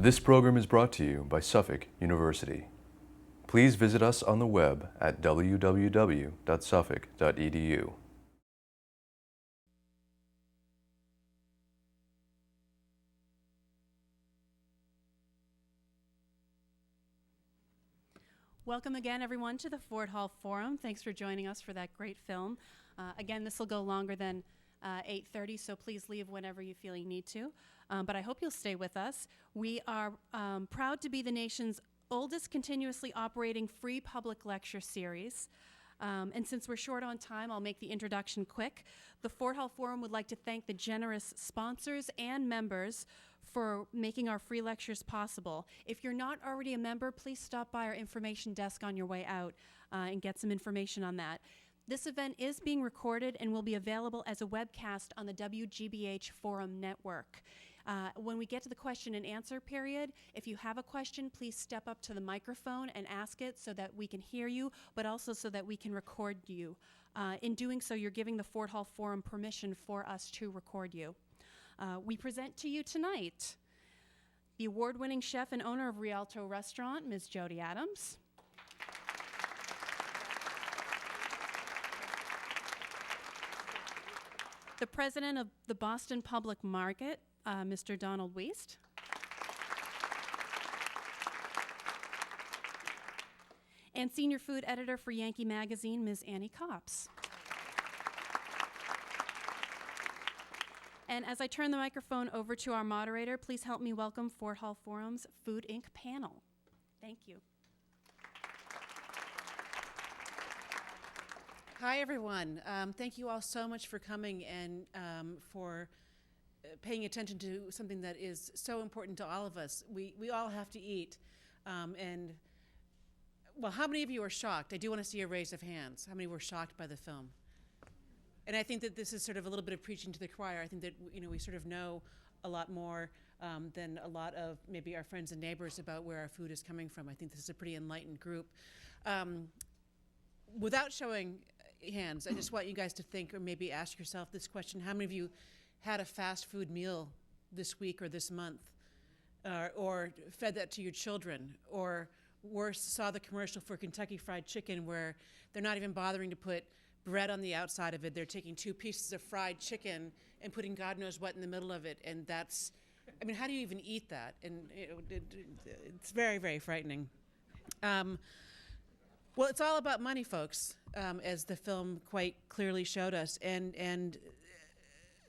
This program is brought to you by Suffolk University. Please visit us on the web at www.suffolk.edu. Welcome again, everyone, to the Ford Hall Forum. Thanks for joining us for that great film. Again, this will go longer than 8:30, so please leave whenever you feel you need to. But I hope you'll stay with us. We are proud to be the nation's oldest continuously operating free public lecture series. And since we're short on time, I'll make the introduction quick. The Ford Hall Forum would like to thank the generous sponsors and members for making our free lectures possible. If you're not already a member, please stop by our information desk on your way out and get some information on that. This event is being recorded and will be available as a webcast on the WGBH Forum Network. When we get to the question and answer period, if you have a question, please step up to the microphone and ask it so that we can hear you, but also so that we can record you. In doing so, you're giving the Ford Hall Forum permission for us to record you. We present to you tonight the award-winning chef and owner of Rialto Restaurant, Ms. Jody Adams. The president of the Boston Public Market, Mr. Donald Wiest. And senior food editor for Yankee Magazine, Ms. Annie Copps. And as I turn the microphone over to our moderator, please help me welcome Ford Hall Forum's Food Inc. panel. Thank you. Hi, everyone. Thank you all so much for coming and for paying attention to something that is so important to all of us. We all have to eat. And, well, how many of you are shocked? I do want to see a raise of hands. How many were shocked by the film? And I think that this is sort of a little bit of preaching to the choir. I think that we sort of know a lot more than a lot of maybe our friends and neighbors about where our food is coming from. I think this is a pretty enlightened group. Without showing hands, I just want you guys to think or maybe ask yourself this question. How many of you had a fast food meal this week or this month? Or fed that to your children? Or worse, saw the commercial for Kentucky Fried Chicken where they're not even bothering to put bread on the outside of it. They're taking 2 pieces of fried chicken and putting God knows what in the middle of it. And that's, I mean, how do you even eat that? And it's very, very frightening. Well, it's all about money, folks, as the film quite clearly showed us. And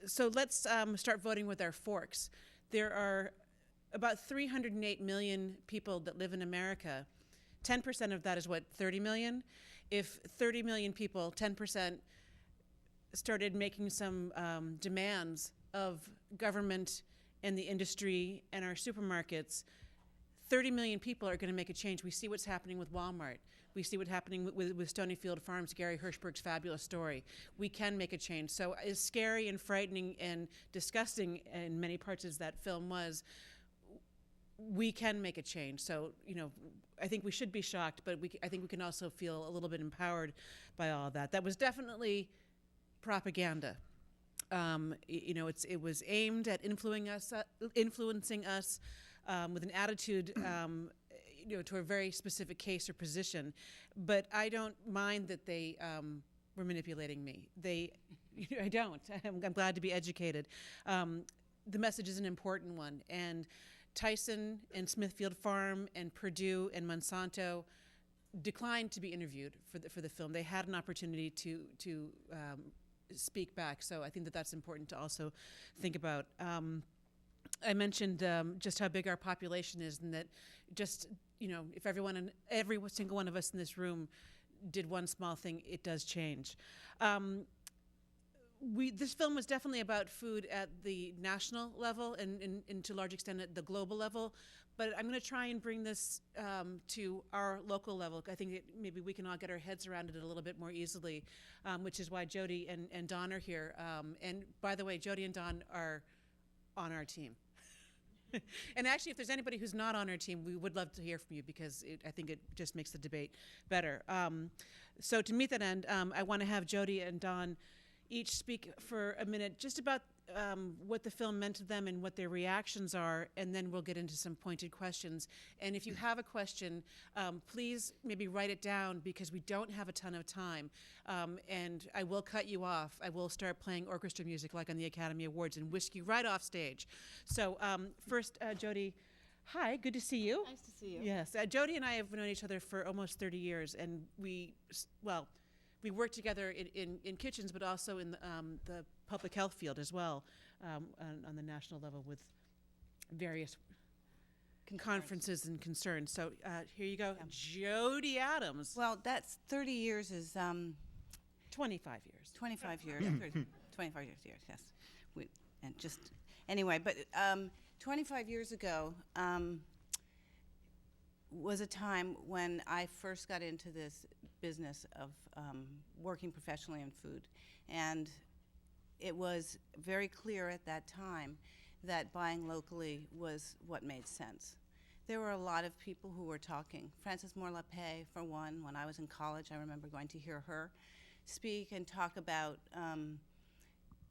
so let's start voting with our forks. There are about 308 million people that live in America. 10% of that is what, 30 million? If 30 million people, 10%, started making some demands of government and the industry and our supermarkets, 30 million people are going to make a change. We see what's happening with Walmart. We see what's happening with Stonyfield Farms, Gary Hirschberg's fabulous story. We can make a change. So as scary and frightening and disgusting in many parts as that film was, we can make a change. So, I think we should be shocked, but I think we can also feel a little bit empowered by all of that. That was definitely propaganda. It was aimed at influencing us with an attitude, to a very specific case or position. But I don't mind that they were manipulating me. I don't. I'm glad to be educated. The message is an important one, and Tyson and Smithfield Farm and Purdue and Monsanto declined to be interviewed for the film. They had an opportunity to speak back, so I think that that's important to also think about. I mentioned just how big our population is, and that just if every single one of us in this room did one small thing, it does change. This film was definitely about food at the national level and to a large extent at the global level, but I'm going to try and bring this to our local level. I think that maybe we can all get our heads around it a little bit more easily, which is why Jody and Don are here. And by the way, Jody and Don are on our team. And actually, if there's anybody who's not on our team, we would love to hear from you because I think it just makes the debate better. So to meet that end, I want to have Jody and Don each speak for a minute just about what the film meant to them and what their reactions are, and then we'll get into some pointed questions. And if you have a question, please maybe write it down because we don't have a ton of time. And I will cut you off. I will start playing orchestra music like on the Academy Awards and whisk you right off stage. So first, Jody, hi, good to see you. Nice to see you. Yes, Jody and I have known each other for almost 30 years, and we work together in kitchens, but also in the public health field as well, on the national level with various conferences and concerns. So here you go, Jody Adams. Well, that's 30 years is 25 years. 25 years. 25 years, yes. And just anyway, but 25 years ago was a time when I first got into this business of working professionally in food. And it was very clear at that time that buying locally was what made sense. There were a lot of people who were talking. Frances Moore LaPay, for one. When I was in college, I remember going to hear her speak and talk about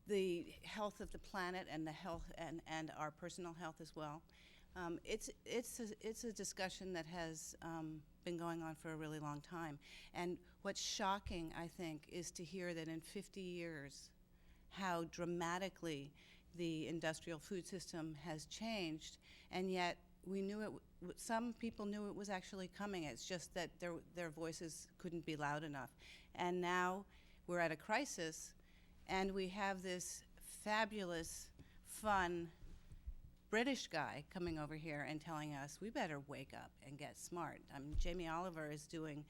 the health of the planet and the health and our personal health as well. It's a discussion that has been going on for a really long time. And what's shocking, I think, is to hear that in 50 years, how dramatically the industrial food system has changed, and yet we knew it. Some people knew it was actually coming. It's just that their voices couldn't be loud enough. And now we're at a crisis, and we have this fabulous, fun British guy coming over here and telling us we better wake up and get smart. Jamie Oliver is doing,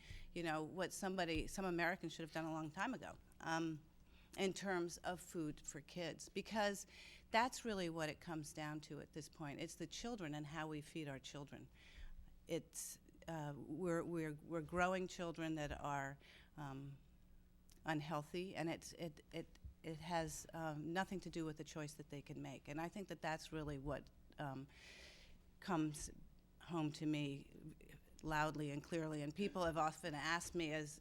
what some Americans should have done a long time ago in terms of food for kids, because that's really what it comes down to at this point. It's the children and how we feed our children. It's we're growing children that are unhealthy, and it has nothing to do with the choice that they can make. And I think that that's really what comes home to me loudly and clearly. And people have often asked me, as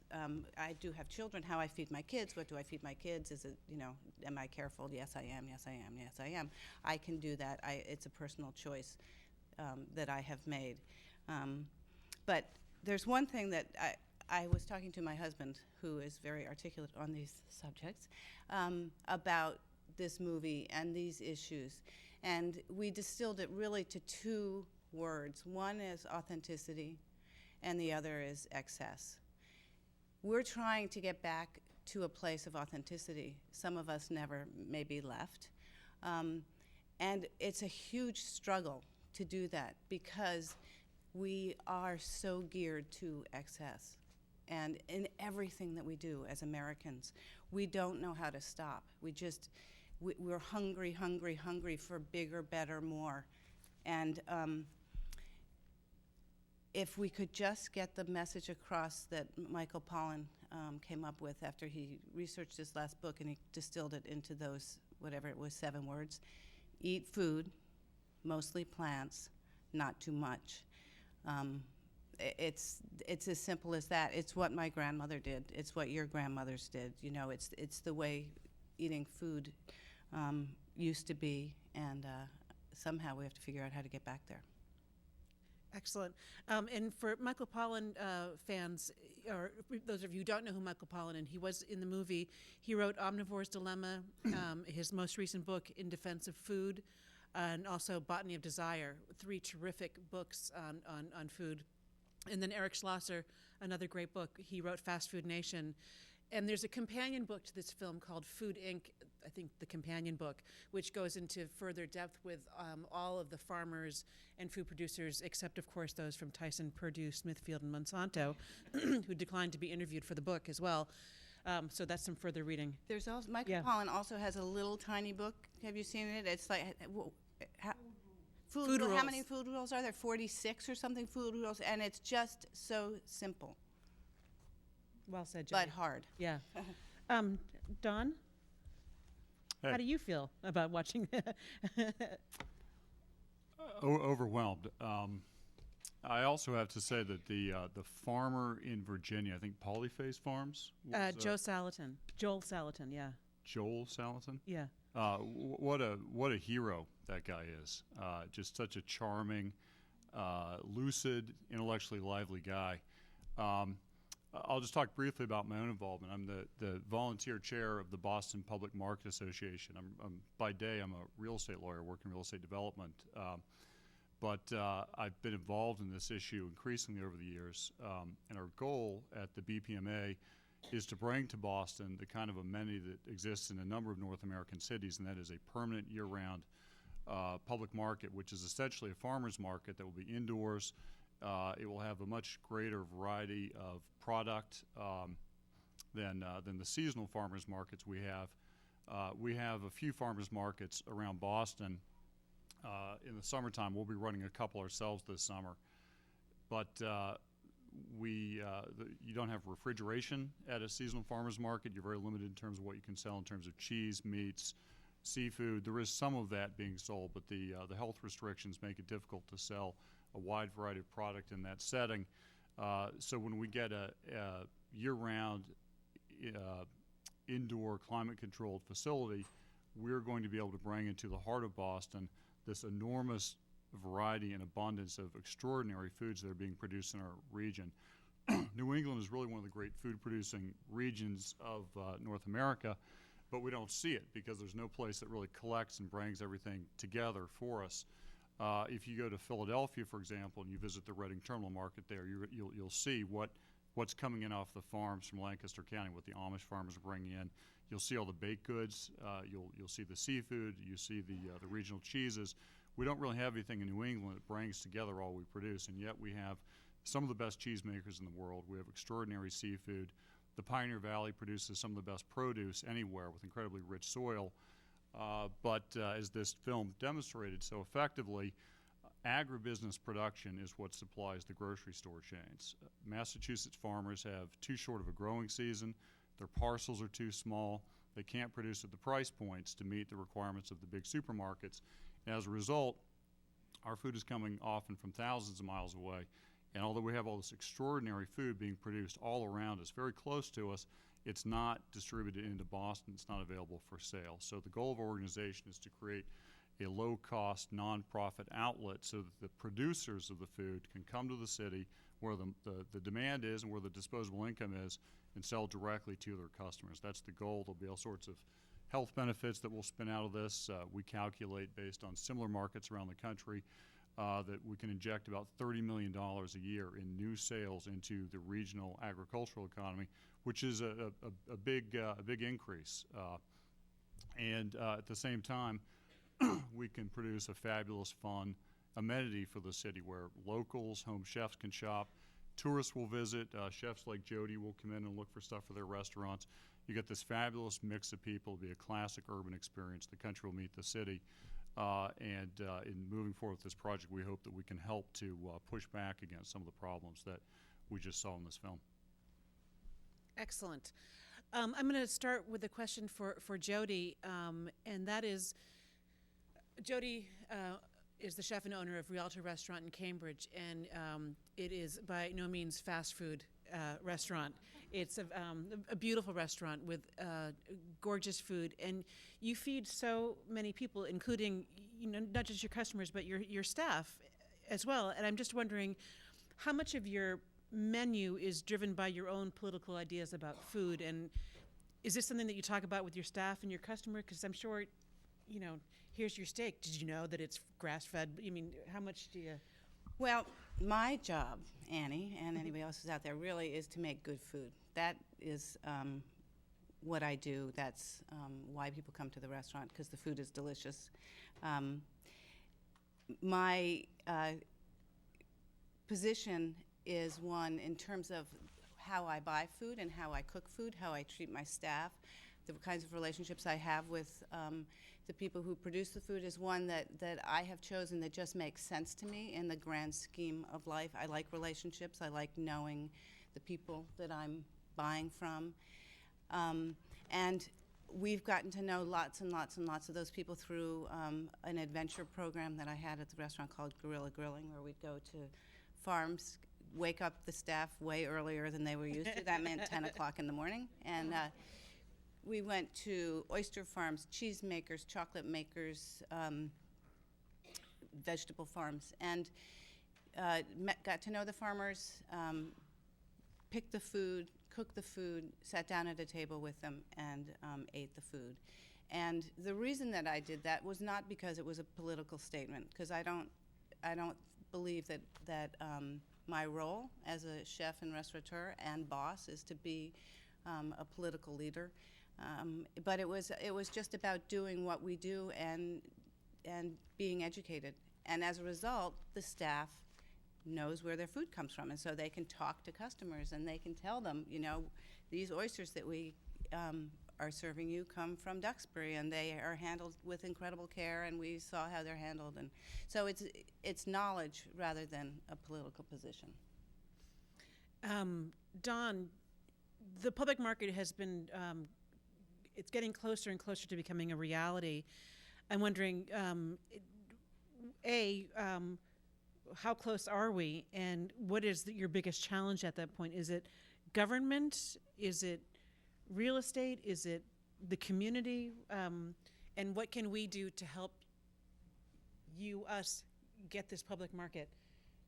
I do have children, how I feed my kids. What do I feed my kids? Is it, am I careful? Yes, I am. Yes, I am. Yes, I am. I can do that. It's a personal choice that I have made. But there's one thing that I was talking to my husband, who is very articulate on these subjects, about this movie and these issues. And we distilled it really to two words. One is authenticity, and the other is excess. We're trying to get back to a place of authenticity. Some of us never maybe left. And it's a huge struggle to do that because we are so geared to excess. And in everything that we do as Americans, we don't know how to stop. We're hungry, hungry, hungry for bigger, better, more. And if we could just get the message across that Michael Pollan came up with after he researched his last book, and he distilled it into those, whatever it was, 7 words. Eat food, mostly plants, not too much. It's as simple as that. It's what my grandmother did. It's what your grandmothers did. It's the way eating food used to be, and somehow we have to figure out how to get back there. Excellent. And for Michael Pollan fans, or those of you who don't know who Michael Pollan is, he was in the movie. He wrote Omnivore's Dilemma, his most recent book, In Defense of Food, and also Botany of Desire, 3 terrific books on food. And then Eric Schlosser, another great book, he wrote Fast Food Nation. And there's a companion book to this film called Food Inc., I think the companion book, which goes into further depth with all of the farmers and food producers, except, of course, those from Tyson, Purdue, Smithfield, and Monsanto, who declined to be interviewed for the book as well. So that's some further reading. There's also, Michael Pollan also has a little tiny book. Have you seen it? It's like... Food rules. How many food rules are there? 46 or something food rules, and it's just so simple. Well said, Jody. But hard. Yeah. Don, Hey. how do you feel about watching? Overwhelmed. I also have to say that the farmer in Virginia, I think Polyface Farms. Joel Salatin, yeah. Joel Salatin. Yeah. What a hero that guy is. Just such a charming, lucid, intellectually lively guy. I'll just talk briefly about my own involvement. I'm the volunteer chair of the Boston Public Market Association. By day, I'm a real estate lawyer working in real estate development. But I've been involved in this issue increasingly over the years. And our goal at the BPMA is to bring to Boston the kind of amenity that exists in a number of North American cities, and that is a permanent year-round public market, which is essentially a farmer's market that will be indoors. It will have a much greater variety of product than the seasonal farmers markets we have. We have a few farmers markets around Boston. In the summertime, we'll be running a couple ourselves this summer. But you don't have refrigeration at a seasonal farmers market. You're very limited in terms of what you can sell in terms of cheese, meats, seafood. There is some of that being sold, but the health restrictions make it difficult to sell a wide variety of product in that setting. So when we get a year-round indoor climate-controlled facility, we're going to be able to bring into the heart of Boston this enormous variety and abundance of extraordinary foods that are being produced in our region. New England is really one of the great food-producing regions of North America, but we don't see it because there's no place that really collects and brings everything together for us. If you go to Philadelphia, for example, and you visit the Reading Terminal Market there, you'll see what's coming in off the farms from Lancaster County, what the Amish farmers are bringing in. You'll see all the baked goods. You'll see the seafood. You see the regional cheeses. We don't really have anything in New England that brings together all we produce, and yet we have some of the best cheesemakers in the world. We have extraordinary seafood. The Pioneer Valley produces some of the best produce anywhere with incredibly rich soil. But as this film demonstrated so effectively, agribusiness production is what supplies the grocery store chains. Massachusetts farmers have too short of a growing season. Their parcels are too small. They can't produce at the price points to meet the requirements of the big supermarkets. And as a result, our food is coming often from thousands of miles away. And although we have all this extraordinary food being produced all around us, very close to us, it's not distributed into Boston. It's not available for sale. So the goal of our organization is to create a low-cost, nonprofit outlet so that the producers of the food can come to the city where the demand is and where the disposable income is and sell directly to their customers. That's the goal. There'll be all sorts of health benefits that will spin out of this. We calculate based on similar markets around the country that we can inject about $30 million a year in new sales into the regional agricultural economy, which is a big increase. And at the same time, we can produce a fabulous, fun amenity for the city where locals, home chefs can shop, tourists will visit, chefs like Jody will come in and look for stuff for their restaurants. You get this fabulous mix of people. It'll be a classic urban experience. The country will meet the city. And in moving forward with this project, we hope that we can help to push back against some of the problems that we just saw in this film. Excellent. I'm going to start with a question for Jody, and that is, Jody is the chef and owner of Rialto Restaurant in Cambridge, and it is by no means fast food restaurant. It's a beautiful restaurant with gorgeous food, and you feed so many people, including not just your customers, but your staff as well. And I'm just wondering, how much of your menu is driven by your own political ideas about food, and is this something that you talk about with your staff and your customer? Because I'm sure, here's your steak. Did you know that it's grass-fed? I mean, how much do you? Well, my job, Annie, and anybody else who's out there, really is to make good food. That is what I do. That's why people come to the restaurant, because the food is delicious. My position is one in terms of how I buy food and how I cook food, how I treat my staff, the kinds of relationships I have with the people who produce the food is one that I have chosen that just makes sense to me in the grand scheme of life. I like relationships. I like knowing the people that I'm buying from. And we've gotten to know lots and lots and lots of those people through an adventure program that I had at the restaurant called Guerrilla Grilling, where we'd go to farms, wake up the staff way earlier than they were used to. That meant 10 o'clock in the morning. And we went to oyster farms, cheese makers, chocolate makers, vegetable farms, and got to know the farmers, picked the food, cooked the food, sat down at a table with them, and ate the food. And the reason that I did that was not because it was a political statement, because I don't believe that my role as a chef and restaurateur and boss is to be a political leader. But it was just about doing what we do and being educated. And as a result, the staff knows where their food comes from, and so they can talk to customers and they can tell them, you know, these oysters that we are serving you come from Duxbury, and they are handled with incredible care, and we saw how they're handled. And so it's knowledge rather than a political position. Don, the public market has been, it's getting closer and closer to becoming a reality. I'm wondering, how close are we, and what is your biggest challenge at that point? Is it government? Is it real estate? Is it the community? And what can we do to help us get this public market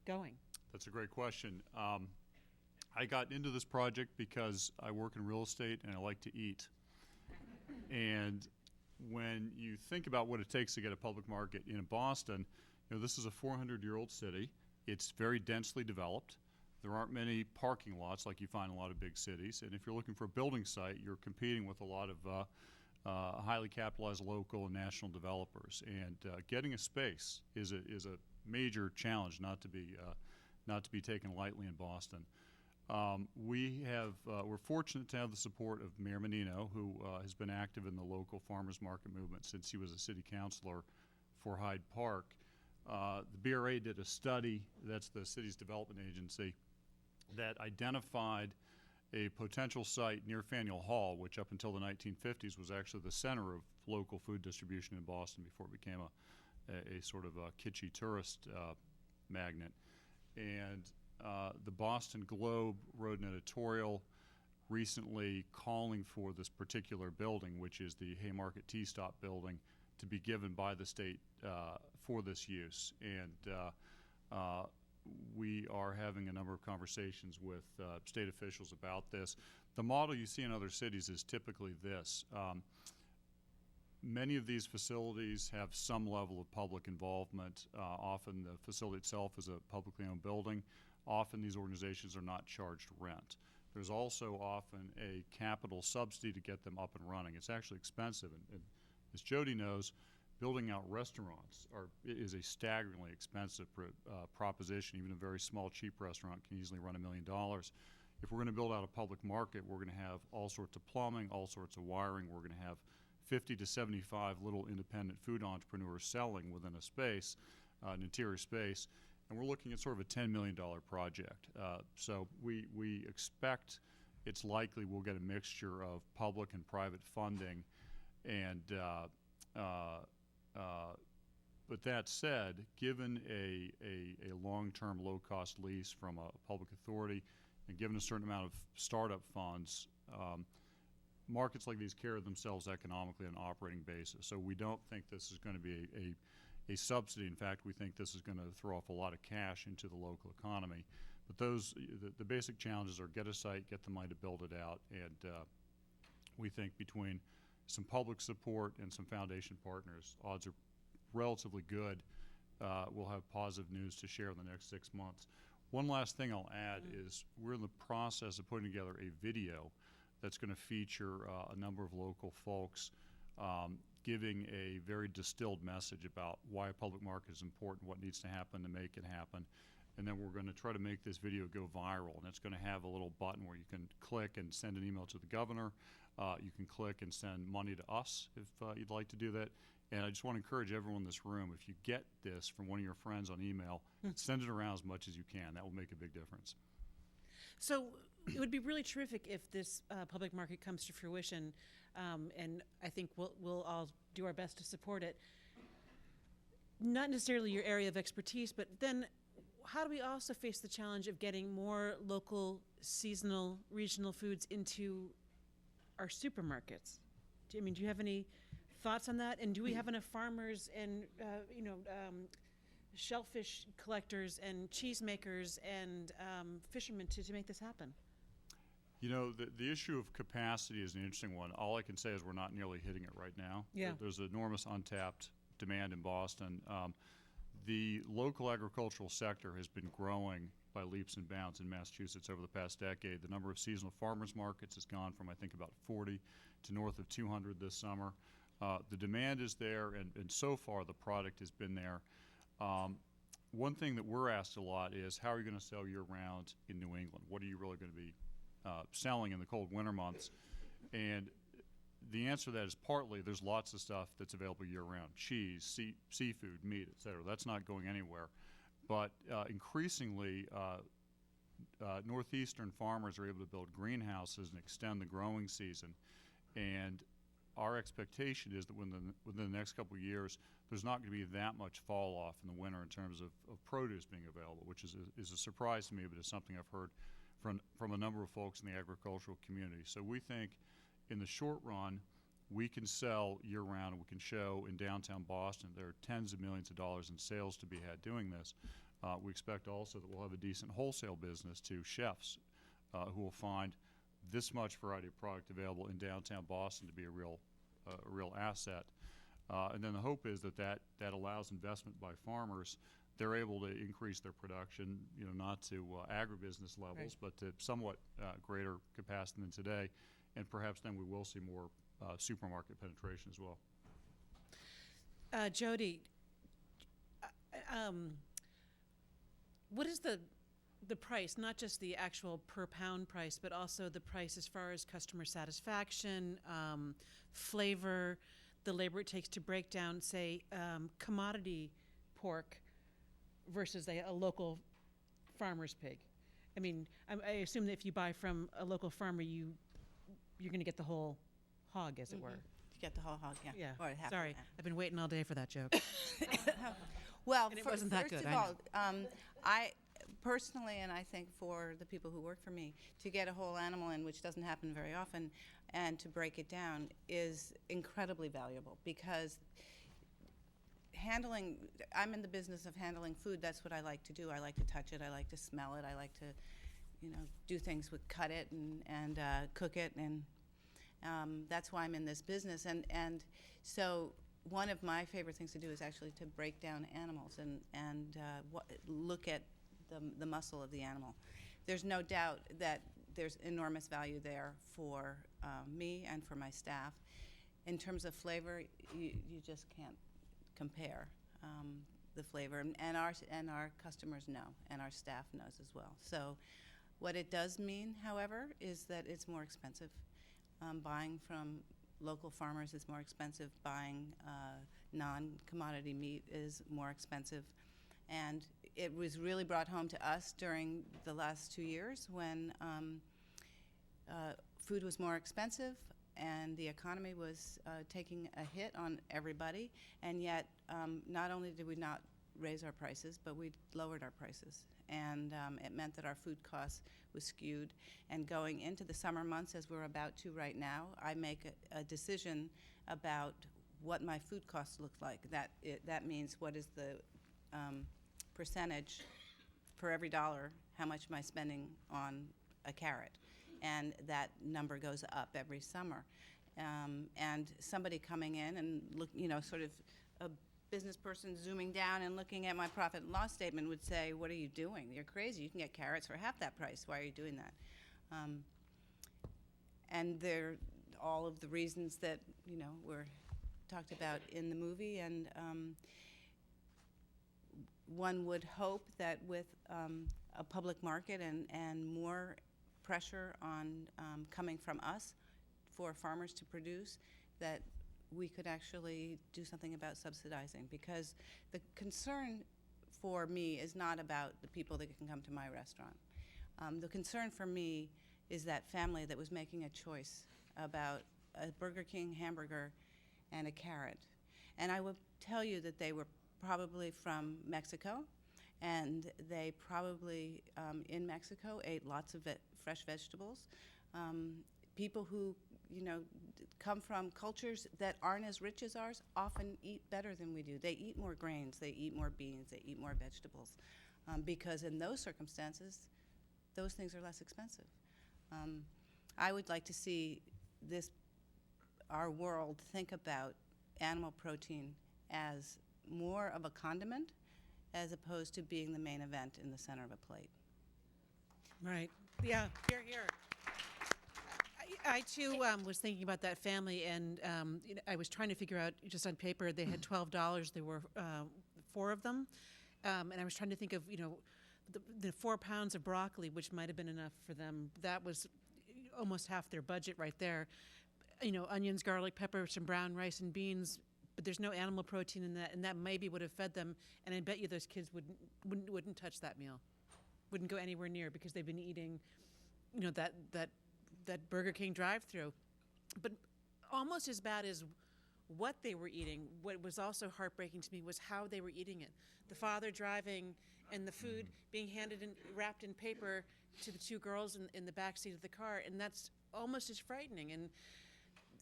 going? That's a great question. I got into this project because I work in real estate and I like to eat. And when you think about what it takes to get a public market in Boston, you know, this is a 400-year-old city. It's very densely developed. There aren't many parking lots like you find in a lot of big cities. And if you're looking for a building site, you're competing with a lot of highly capitalized local and national developers. And getting a space is a major challenge, not to be taken lightly in Boston. We're fortunate to have the support of Mayor Menino, who has been active in the local farmers market movement since he was a city councilor for Hyde Park. The BRA did a study, that's the city's development agency, that identified a potential site near Faneuil Hall, which up until the 1950s was actually the center of local food distribution in Boston before it became a sort of a kitschy tourist magnet. And the Boston Globe wrote an editorial recently calling for this particular building, which is the Haymarket Tea Stop building, to be given by the state for this use. And we are having a number of conversations with state officials about this. The model you see in other cities is typically this. Many of these facilities have some level of public involvement. Often the facility itself is a publicly owned building. Often these organizations are not charged rent. There's also often a capital subsidy to get them up and running. It's actually expensive. And as Jody knows, building out restaurants is a staggeringly expensive proposition. Even a very small, cheap restaurant can easily run $1 million. If we're going to build out a public market, we're going to have all sorts of plumbing, all sorts of wiring. We're going to have 50 to 75 little independent food entrepreneurs selling within a space, an interior space. And we're looking at sort of a $10 million project. So we expect it's likely we'll get a mixture of public and private funding. And but that said, given a long-term low-cost lease from a public authority and given a certain amount of startup funds, markets like these carry themselves economically on an operating basis. So we don't think this is going to be a subsidy. In fact, we think this is going to throw off a lot of cash into the local economy. But the basic challenges are get a site, get the money to build it out, and we think between some public support and some foundation partners, odds are relatively good. We'll have positive news to share in the next 6 months. One last thing I'll add is we're in the process of putting together a video that's going to feature a number of local folks giving a very distilled message about why a public market is important, what needs to happen to make it happen. And then we're going to try to make this video go viral. And it's going to have a little button where you can click and send an email to the governor. You can click and send money to us if you'd like to do that. And I just want to encourage everyone in this room, if you get this from one of your friends on email, send it around as much as you can. That will make a big difference. So it would be really terrific if this public market comes to fruition, and I think we'll all do our best to support it. Not necessarily your area of expertise, but then how do we also face the challenge of getting more local, seasonal, regional foods into our supermarkets? Do you have any thoughts on that? And do we have enough farmers and, shellfish collectors and cheesemakers and fishermen to make this happen? You know, the issue of capacity is an interesting one. All I can say is we're not nearly hitting it right now. Yeah. There's enormous untapped demand in Boston. The local agricultural sector has been growing by leaps and bounds in Massachusetts over the past decade. The number of seasonal farmers markets has gone from, I think, about 40 to north of 200 this summer. The demand is there, and so far the product has been there. One thing that we're asked a lot is, how are you going to sell year-round in New England? What are you really going to be selling in the cold winter months? And the answer to that is partly there's lots of stuff that's available year-round: cheese, seafood, meat, et cetera. That's not going anywhere. But increasingly, northeastern farmers are able to build greenhouses and extend the growing season. And our expectation is that within the next couple of years, there's not going to be that much fall off in the winter in terms of produce being available, which is a surprise to me, but it's something I've heard from a number of folks in the agricultural community. So we think in the short run, we can sell year-round, and we can show in downtown Boston there are tens of millions of dollars in sales to be had doing this. We expect also that we'll have a decent wholesale business to chefs who will find this much variety of product available in downtown Boston to be a real asset. And then the hope is that allows investment by farmers. They're able to increase their production, not to agribusiness levels, Right. but to somewhat greater capacity than today. And perhaps then we will see more supermarket penetration as well. Jody, what is the price, not just the actual per pound price, but also the price as far as customer satisfaction, flavor, the labor it takes to break down, say, commodity pork versus a local farmer's pig? I mean, I assume that if you buy from a local farmer, you're going to get the whole hog, as it were. You get the whole hog, yeah. Yeah. Or half of Sorry, that. I've been waiting all day for that joke. Well, And it wasn't that first good, of I all, I personally, and I think for the people who work for me, to get a whole animal in, which doesn't happen very often, and to break it down is incredibly valuable, because I'm in the business of handling food. That's what I like to do. I like to touch it. I like to smell it. I like to, do things with cut it and cook it, and that's why I'm in this business. And so one of my favorite things to do is actually to break down animals and look at the muscle of the animal. There's no doubt that there's enormous value there for me and for my staff. In terms of flavor, you just can't compare the flavor, and our customers know, and our staff knows as well. So what it does mean, however, is that it's more expensive. Buying from local farmers is more expensive. Buying non-commodity meat is more expensive. And it was really brought home to us during the last 2 years when food was more expensive and the economy was taking a hit on everybody. And yet, not only did we not raise our prices, but we lowered our prices. And it meant that our food costs was skewed. And going into the summer months, as we're about to right now, I make a decision about what my food costs look like. That means what is the percentage per every dollar, how much am I spending on a carrot? And that number goes up every summer. And somebody coming in and sort of a business person zooming down and looking at my profit and loss statement would say, "What are you doing? You're crazy. You can get carrots for half that price. Why are you doing that?" And they're all of the reasons that were talked about in the movie. And one would hope that with a public market and more pressure on coming from us for farmers to produce, that we could actually do something about subsidizing. Because the concern for me is not about the people that can come to my restaurant. The concern for me is that family that was making a choice about a Burger King hamburger and a carrot. And I will tell you that they were probably from Mexico, and they probably in Mexico ate lots of fresh vegetables. People who come from cultures that aren't as rich as ours often eat better than we do. They eat more grains, they eat more beans, they eat more vegetables, because in those circumstances, those things are less expensive. I would like to see our world think about animal protein as more of a condiment as opposed to being the main event in the center of a plate. Right. Yeah. Here. I too was thinking about that family, and I was trying to figure out, just on paper, they had $12. There were 4 of them, and I was trying to think of the 4 pounds of broccoli, which might have been enough for them. That was almost half their budget right there. Onions, garlic, pepper, some brown rice and beans, but there's no animal protein in that, and that maybe would have fed them. And I bet you those kids wouldn't touch that meal, wouldn't go anywhere near, because they've been eating, that Burger King drive-through. But almost as bad as what they were eating, what was also heartbreaking to me was how they were eating it. The father driving and the food being handed and wrapped in paper to the 2 girls in the back seat of the car, and that's almost as frightening. And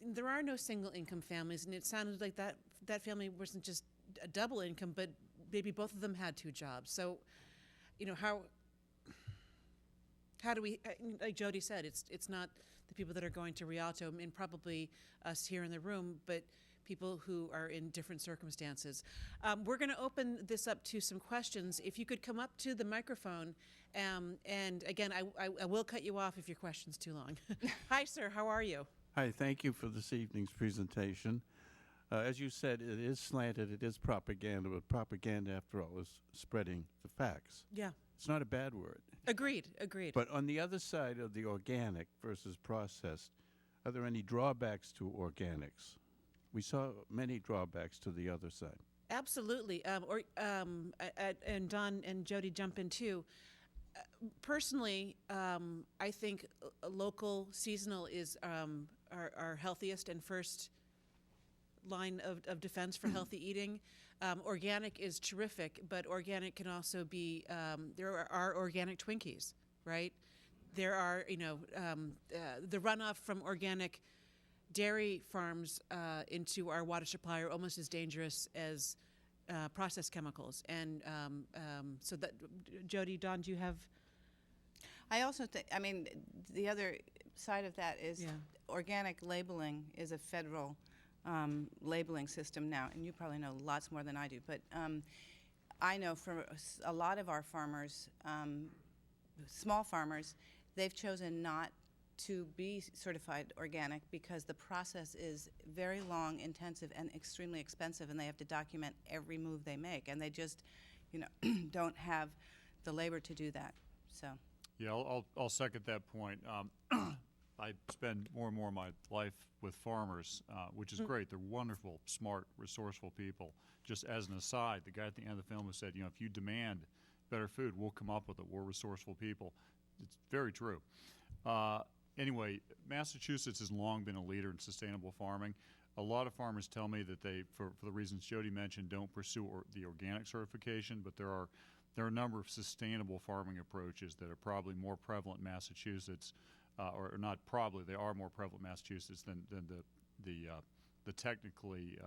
there are no single-income families, and it sounded like that family wasn't just a double income, but maybe both of them had 2 jobs. So, how do we, like Jody said, it's not the people that are going to Rialto, and probably us here in the room, but people who are in different circumstances. We're going to open this up to some questions. If you could come up to the microphone, and again, I will cut you off if your question's too long. Hi, sir. How are you? Hi, thank you for this evening's presentation. As you said, it is slanted, it is propaganda, but propaganda, after all, is spreading the facts. Yeah. It's not a bad word. Agreed. But on the other side of the organic versus processed, are there any drawbacks to organics? We saw many drawbacks to the other side. Absolutely. And Don and Jody jump in too. Personally, I think local, seasonal is our healthiest and first line of defense for healthy eating. Organic is terrific, but organic can also be, there are organic Twinkies, right? There are, the runoff from organic dairy farms into our water supply are almost as dangerous as processed chemicals. And so that, Jody, Don, do you have? I also think, the other side of that is organic labeling is a federal labeling system now, and you probably know lots more than I do, but I know for a lot of our farmers, small farmers, they've chosen not to be certified organic because the process is very long, intensive, and extremely expensive, and they have to document every move they make, and they just, don't have the labor to do that. So. Yeah, I'll second that point. I spend more and more of my life with farmers, which is great. They're wonderful, smart, resourceful people. Just as an aside, the guy at the end of the film has said, if you demand better food, we'll come up with it. We're resourceful people. It's very true. Anyway, Massachusetts has long been a leader in sustainable farming. A lot of farmers tell me that they, for the reasons Jody mentioned, don't pursue the organic certification, but there are a number of sustainable farming approaches that are probably more prevalent in Massachusetts, or not probably, they are more prevalent in Massachusetts than the technically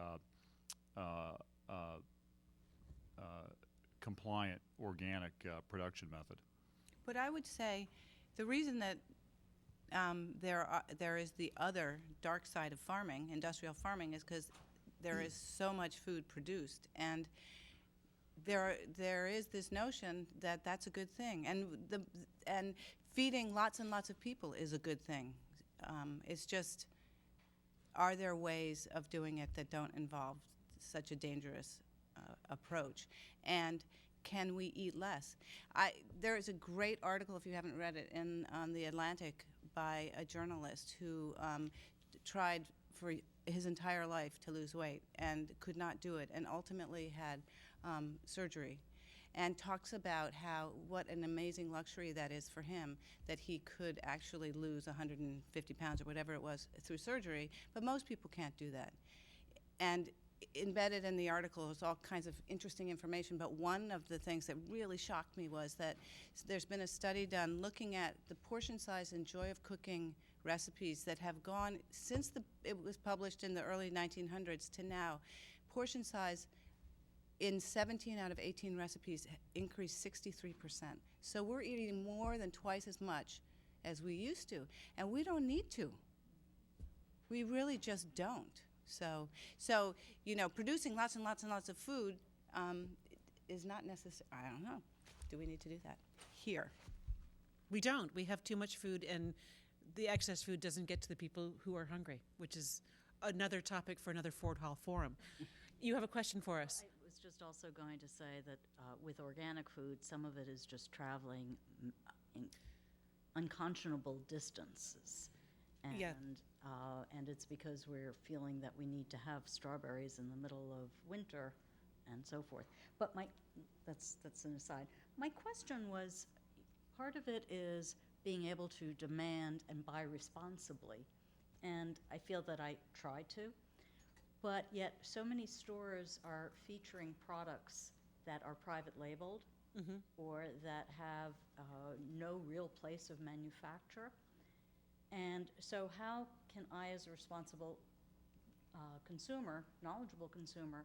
compliant organic production method. But I would say the reason that there is the other dark side of farming, industrial farming, is because there is so much food produced, and there is this notion that that's a good thing, and feeding lots and lots of people is a good thing. It's just, are there ways of doing it that don't involve such a dangerous approach? And can we eat less? There is a great article, if you haven't read it, on The Atlantic by a journalist who tried for his entire life to lose weight and could not do it, and ultimately had surgery, and talks about what an amazing luxury that is for him, that he could actually lose 150 pounds or whatever it was through surgery, but most people can't do that. And embedded in the article is all kinds of interesting information, but one of the things that really shocked me was that there's been a study done looking at the portion size and joy of cooking recipes that have gone since it was published in the early 1900s to now. Portion size in 17 out of 18 recipes increased 63%. So we're eating more than twice as much as we used to, and we don't need to. We really just don't. So producing lots and lots and lots of food is not necessary. I don't know. Do we need to do that here? We don't. We have too much food, and the excess food doesn't get to the people who are hungry, which is another topic for another Ford Hall Forum. You have a question for us. I was just also going to say that with organic food, some of it is just traveling in unconscionable distances. And, Yeah. And it's because we're feeling that we need to have strawberries in the middle of winter and so forth. But that's an aside. My question was, part of it is being able to demand and buy responsibly. And I feel that I try to. But yet so many stores are featuring products that are private labeled or that have no real place of manufacture. And so how can I, as a responsible consumer, knowledgeable consumer,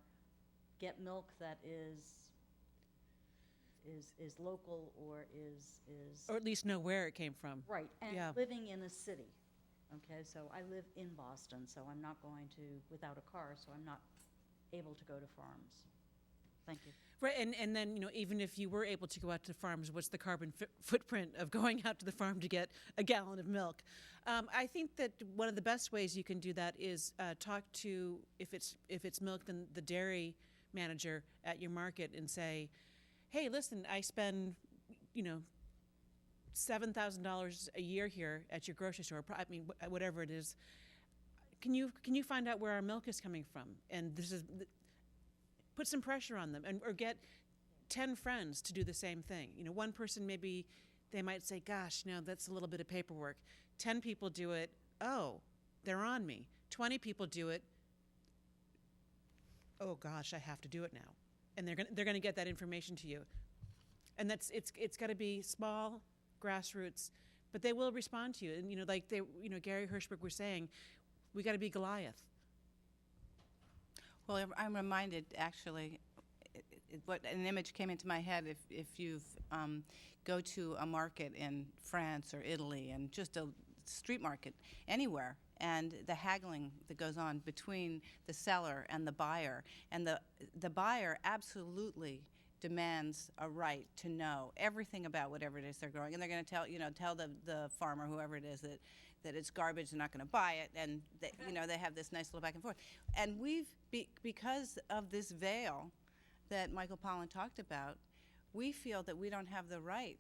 get milk that is local or is Or at least know where it came from. right, and Yeah. living in a city? Okay, so I live in Boston, so I'm not going to, without a car, so I'm not able to go to farms. Thank you. Right, and then, even if you were able to go out to the farms, what's the carbon footprint of going out to the farm to get a gallon of milk? I think that one of the best ways you can do that is talk to, if it's milk, then the dairy manager at your market and say, hey, listen, I spend, $7,000 a year here at your grocery store. Whatever it is. Can you find out where our milk is coming from? And put some pressure on them, or get 10 friends to do the same thing. One person, maybe they might say, gosh, that's a little bit of paperwork. 10 people do it, oh, they're on me. 20 people do it, oh gosh, I have to do it now. And they're gonna get that information to you. And it's got to be small, grassroots, but they will respond to you. And Gary Hirschberg was saying, we got to be Goliath. Well, I'm reminded, actually, what an image came into my head if you go to a market in France or Italy, and just a street market anywhere, and the haggling that goes on between the seller and the buyer. And the buyer absolutely demands a right to know everything about whatever it is they're growing. And they're going to tell the farmer, whoever it is, that it's garbage, they're not going to buy it, and they have this nice little back and forth. And because of this veil that Michael Pollan talked about, we feel that we don't have the right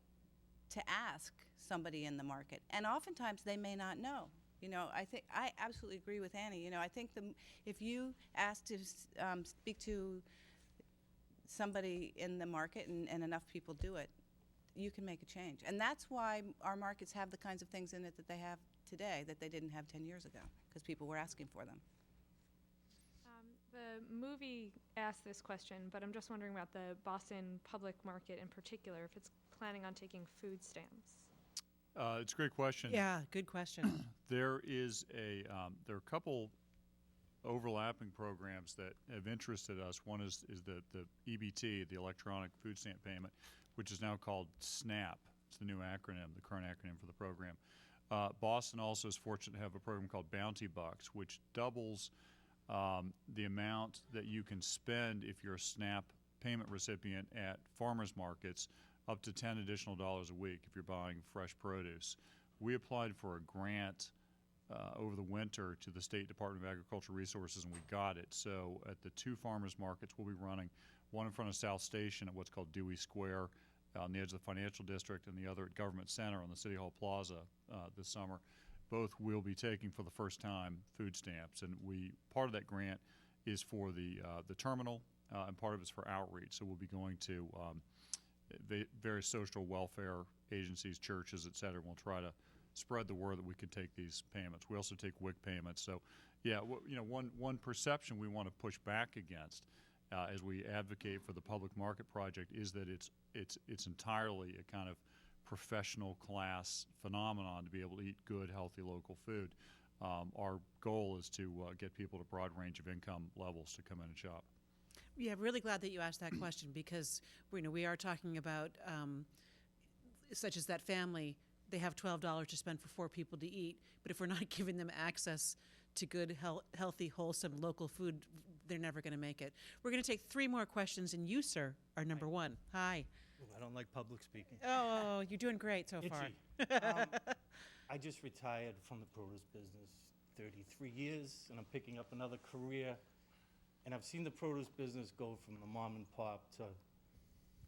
to ask somebody in the market, and oftentimes they may not know. I absolutely agree with Annie. I think if you ask to speak to somebody in the market, and enough people do it, you can make a change. And that's why our markets have the kinds of things in it that they have today that they didn't have 10 years ago, because people were asking for them. The movie asked this question, but I'm just wondering about the Boston public market in particular, if it's planning on taking food stamps. It's a great question. Yeah, good question. There are a couple overlapping programs that have interested us. One is the EBT, the electronic food stamp payment, which is now called SNAP. It's the new acronym, the current acronym for the program. Boston also is fortunate to have a program called Bounty Bucks, which doubles the amount that you can spend if you're a SNAP payment recipient at farmers markets, up to $10 additional a week if you're buying fresh produce. We applied for a grant over the winter to the State Department of Agricultural Resources, and we got it. So at the two farmers markets we'll be running, one in front of South Station at what's called Dewey Square on the edge of the financial district, and the other at Government Center on the City Hall Plaza this summer. Both will be taking for the first time food stamps, and part of that grant is for the terminal, and part of it's for outreach. So we'll be going to various social welfare agencies, churches, et cetera. We'll try to spread the word that we can take these payments. We also take WIC payments. So, yeah, one perception we want to push back against as we advocate for the public market project is that it's entirely a kind of professional class phenomenon to be able to eat good, healthy local food. Our goal is to get people to a broad range of income levels to come in and shop. Yeah, really glad that you asked that question because we are talking about such as that family. They have $12 to spend for 4 people to eat, but if we're not giving them access to good, healthy, wholesome local food, they're never going to make it. We're going to take 3 more questions, and you, sir, are number 1. Hi. Ooh, I don't like public speaking. Oh, you're doing great so far. Itchy. I just retired from the produce business 33 years, and I'm picking up another career. And I've seen the produce business go from the mom and pop to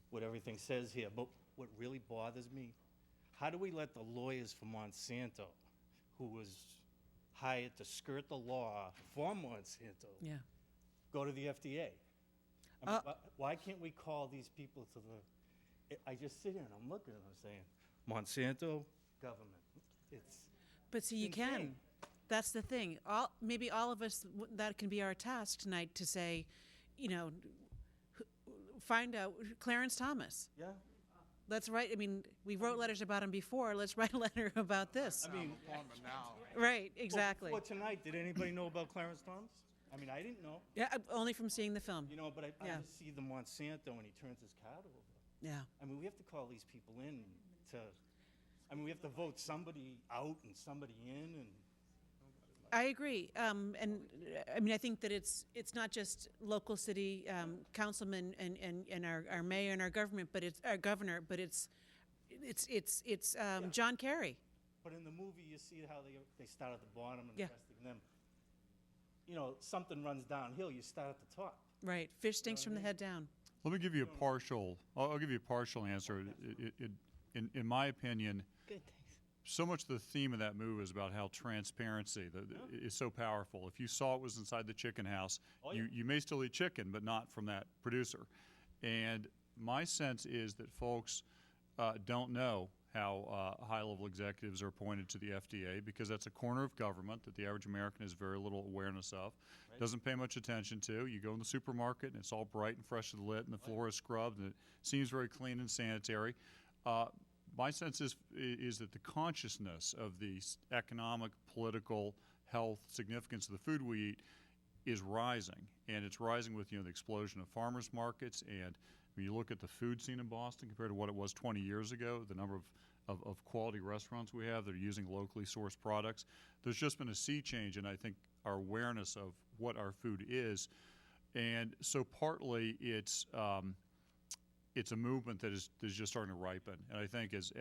what everything says here. But what really bothers me, how do we let the lawyers for Monsanto, who was hired to skirt the law for Monsanto, Yeah. go to the FDA? I mean, why can't we call these people to the... I just sit here and I'm looking and I'm saying, Monsanto, government. But see, you can. insane. That's the thing. Maybe all of us, that can be our task tonight to say, find out Clarence Thomas. Yeah. Let's write. I mean, we wrote letters about him before. Let's write a letter about this. I mean, Right. Exactly. Well, tonight, did anybody know about Clarence Thomas? I mean, I didn't know. Yeah. Only from seeing the film. But I Yeah. just see the Monsanto and he turns his card over. Yeah. I mean, we have to call these people in we have to vote somebody out and somebody in and... I agree, and I mean I think that it's not just local city councilmen and our mayor and our government, but it's our governor, but it's John Kerry. But in the movie, you see how they start at the bottom and Yeah. investing them. Something runs downhill, you start at the top. Right, fish stinks from the head down. Let me give you a partial. I'll give you a partial answer. In my opinion, Good, thanks. so much of the theme of that movie is about how transparency is so powerful. If you saw it was inside the chicken house, you may still eat chicken, but not from that producer. And my sense is that folks don't know how high-level executives are appointed to the FDA because that's a corner of government that the average American has very little awareness of, doesn't pay much attention to. You go in the supermarket and it's all bright and freshly lit and the floor is scrubbed and it seems very clean and sanitary. My sense is that the consciousness of the economic, political, health significance of the food we eat is rising, and it's rising with the explosion of farmers markets. And when you look at the food scene in Boston compared to what it was 20 years ago, the number of quality restaurants we have that are using locally sourced products, there's just been a sea change in, I think, our awareness of what our food is. And so partly it's a movement that is just starting to ripen. And I think as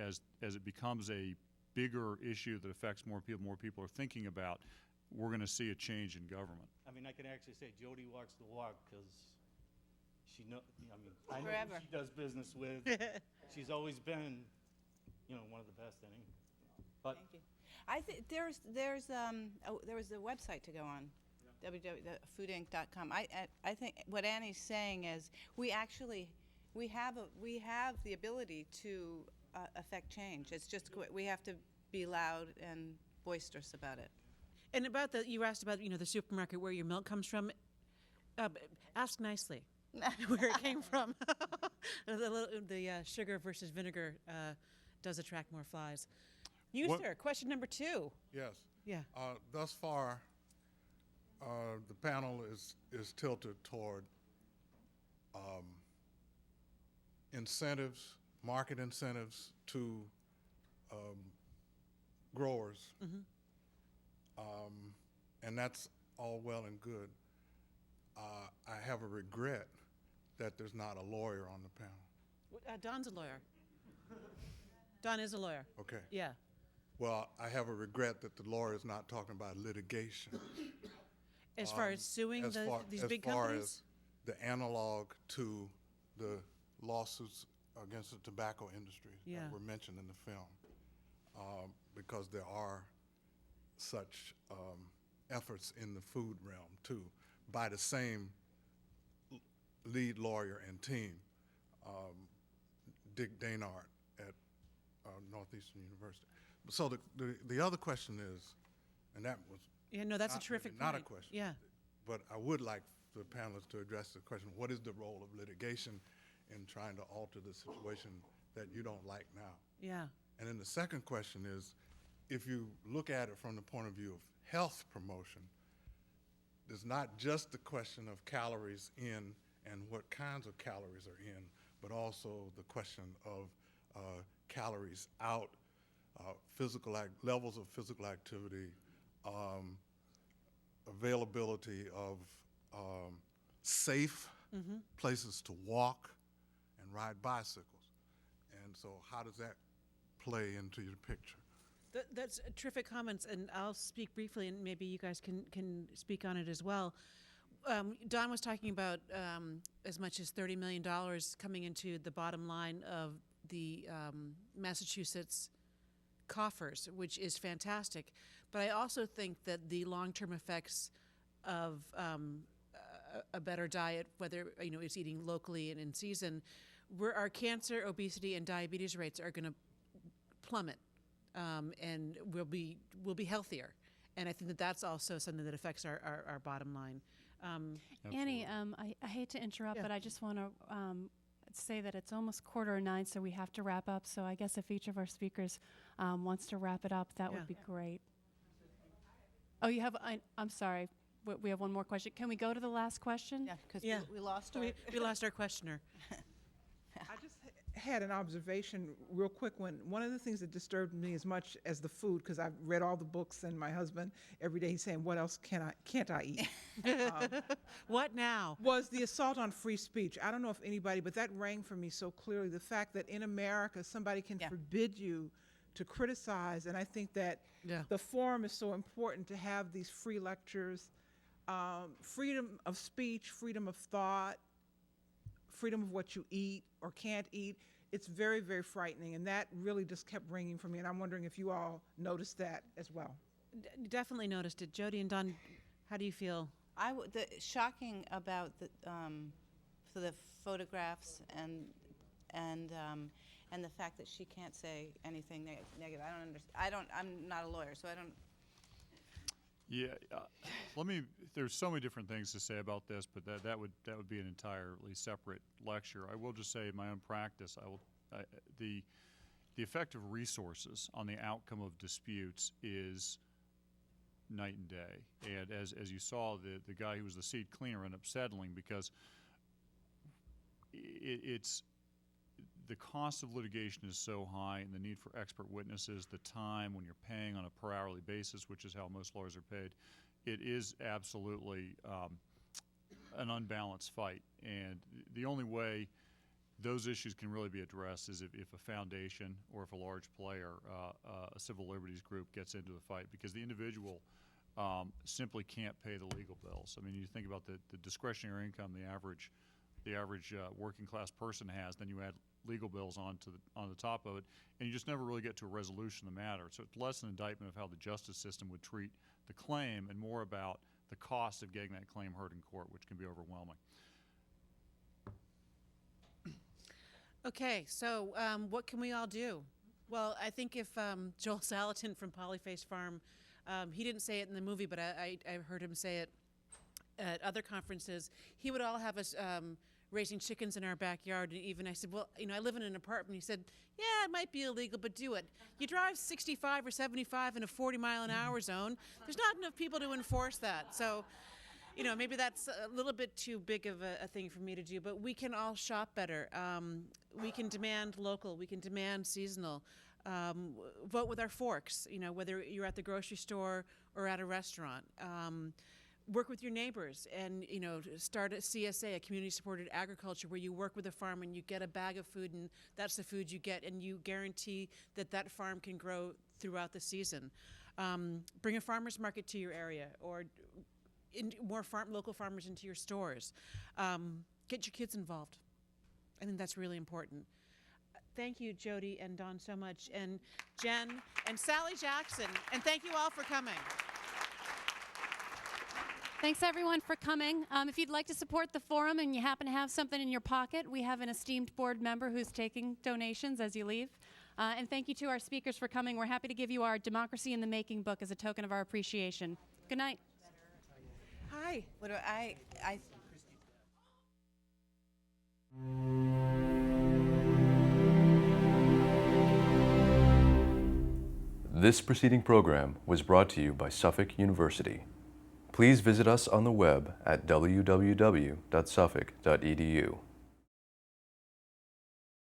it becomes a bigger issue that affects more people are thinking about, we're going to see a change in government. I mean, I can actually say Jody walks the walk because she I know Forever. who she does business with. She's always been, one of the best anyway. But Thank you. I think there was a website to go on, www.foodinc.com. I think what Annie's saying is we have the ability to affect change. It's just we have to be loud and boisterous about it. And you asked about the supermarket where your milk comes from. Ask nicely where it came from. The sugar versus vinegar does attract more flies. Sir, question number 2. Yes. Yeah. Thus far, the panel is tilted toward incentives, market incentives to growers. Mm-hmm. And that's all well and good. I have a regret that there's not a lawyer on the panel. Don's a lawyer. Don is a lawyer. Okay. Yeah. Well, I have a regret that the lawyer is not talking about litigation. As far as suing these big as far companies? as the analog to the lawsuits against the tobacco industry Yeah. that were mentioned in the film, because there are such efforts in the food realm too, by the same lead lawyer and team, Dick Daynard at Northeastern University. So the other question is, and that was that's a not terrific really not a point. question. Yeah. But I would like the panelists to address the question, what is the role of litigation in trying to alter the situation that you don't like now? Yeah. And then the second question is, if you look at it from the point of view of health promotion, there's not just the question of calories in and what kinds of calories are in, but also the question of calories out, levels of physical activity, availability of safe places to walk and ride bicycles. And so how does that play into your picture? That's terrific comments, and I'll speak briefly, and maybe you guys can speak on it as well. Don was talking about as much as $30 million coming into the bottom line of the Massachusetts coffers, which is fantastic. But I also think that the long-term effects of a better diet, whether it's eating locally and in season, where our cancer, obesity, and diabetes rates are going to plummet, and we'll be healthier. And I think that that's also something that affects our bottom line. Annie, I hate to interrupt, but I just want to say that it's almost 8:45, so we have to wrap up. So I guess if each of our speakers wants to wrap it up, that would be great. Oh, you have, I'm sorry, we have one more question. Can we go to the last question? Yeah, because we lost our... we lost our questioner. I just had an observation real quick. One of the things that disturbed me as much as the food, because I've read all the books, and my husband every day he's saying, what else can't I eat? What now? Was the assault on free speech. I don't know if anybody, but that rang for me so clearly. The fact that in America somebody can forbid you to criticize, and I think that the forum is so important to have these free lectures, freedom of speech, freedom of thought, freedom of what you eat or can't eat. It's very, very frightening, and that really just kept ringing for me, and I'm wondering if you all noticed that as well. Definitely noticed it. Jody and Don, how do you feel? The shocking about the photographs and the fact that she can't say anything negative. I don't understand. I'm not a lawyer, so I don't. Yeah, there's so many different things to say about this, but that would be an entirely separate lecture. I will just say in my own practice, the effect of resources on the outcome of disputes is night and day. And as you saw, the guy who was the seed cleaner ended up settling because it's the cost of litigation is so high, and the need for expert witnesses, the time when you're paying on a per hourly basis, which is how most lawyers are paid, it is absolutely an unbalanced fight. And the only way those issues can really be addressed is if a foundation or if a large player, a civil liberties group, gets into the fight, because the individual simply can't pay the legal bills. I mean, you think about the discretionary income the average working class person has, then you add legal bills on the top of it, and you just never really get to a resolution of the matter. So it's less an indictment of how the justice system would treat the claim and more about the cost of getting that claim heard in court, which can be overwhelming. Okay, so what can we all do? Well, I think if Joel Salatin from Polyface Farm, he didn't say it in the movie, but I heard him say it at other conferences, he would all have us raising chickens in our backyard. And even I said, well, I live in an apartment. He said, yeah, it might be illegal, but do it. You drive 65 or 75 in a 40-mile-an-hour zone. There's not enough people to enforce that. So, maybe that's a little bit too big of a thing for me to do, but we can all shop better. We can demand local. We can demand seasonal. Vote with our forks, whether you're at the grocery store or at a restaurant. Work with your neighbors and, start a CSA, a community-supported agriculture, where you work with a farm and you get a bag of food, and that's the food you get, and you guarantee that farm can grow throughout the season. Bring a farmer's market to your area, or more local farmers into your stores. Get your kids involved. I think that's really important. Thank you, Jody and Don, so much, and Jen and Sally Jackson, and thank you all for coming. Thanks, everyone, for coming. If you'd like to support the forum and you happen to have something in your pocket, we have an esteemed board member who's taking donations as you leave. And thank you to our speakers for coming. We're happy to give you our Democracy in the Making book as a token of our appreciation. Good night. Hi. What do I This preceding program was brought to you by Suffolk University. Please visit us on the web at www.suffolk.edu.